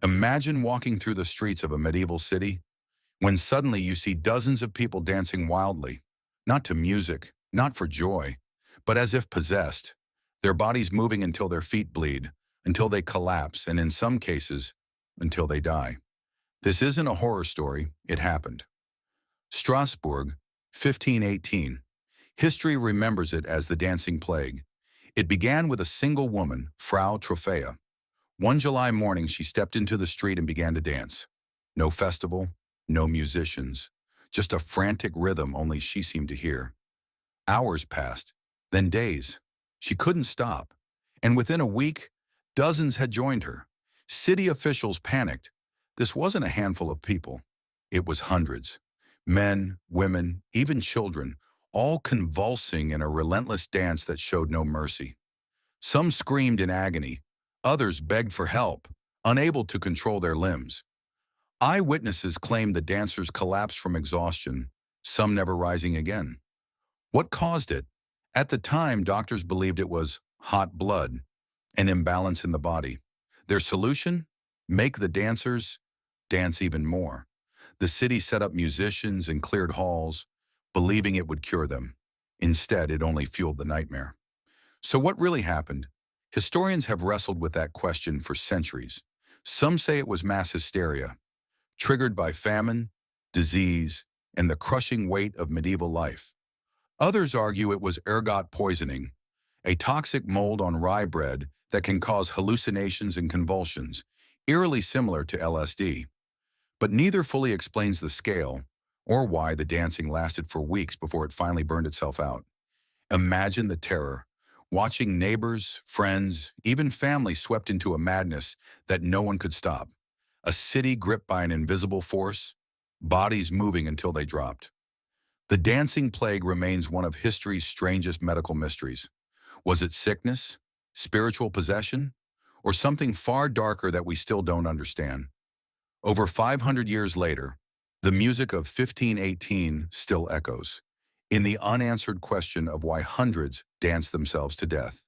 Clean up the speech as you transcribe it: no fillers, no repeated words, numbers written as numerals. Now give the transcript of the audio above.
Imagine walking through the streets of a medieval city when suddenly you see dozens of people dancing wildly, not to music, not for joy, but as if possessed, their bodies moving until their feet bleed, until they collapse, and in some cases, until they die. This isn't a horror story, it happened. Strasbourg, 1518. History remembers it as the dancing plague. It began with a single woman, Frau Trophäa. One July morning, she stepped into the street and began to dance. No festival, no musicians, just a frantic rhythm only she seemed to hear. Hours passed, then days. She couldn't stop. And within a week, dozens had joined her. City officials panicked. This wasn't a handful of people. It was hundreds. Men, women, even children, all convulsing in a relentless dance that showed no mercy. Some screamed in agony. Others begged for help, unable to control their limbs. Eyewitnesses claimed the dancers collapsed from exhaustion, some never rising again. What caused it? At the time, doctors believed it was hot blood, an imbalance in the body. Their solution? Make the dancers dance even more. The city set up musicians and cleared halls, believing it would cure them. Instead, it only fueled the nightmare. So what really happened? Historians have wrestled with that question for centuries. Some say it was mass hysteria, triggered by famine, disease, and the crushing weight of medieval life. Others argue it was ergot poisoning, a toxic mold on rye bread that can cause hallucinations and convulsions, eerily similar to LSD. But neither fully explains the scale or why the dancing lasted for weeks before it finally burned itself out. Imagine the terror, watching neighbors, friends, even family swept into a madness that no one could stop. A city gripped by an invisible force, bodies moving until they dropped. The dancing plague remains one of history's strangest medical mysteries. Was it sickness, spiritual possession, or something far darker that we still don't understand? Over 500 years later, the music of 1518 still echoes, in the unanswered question of why hundreds dance themselves to death.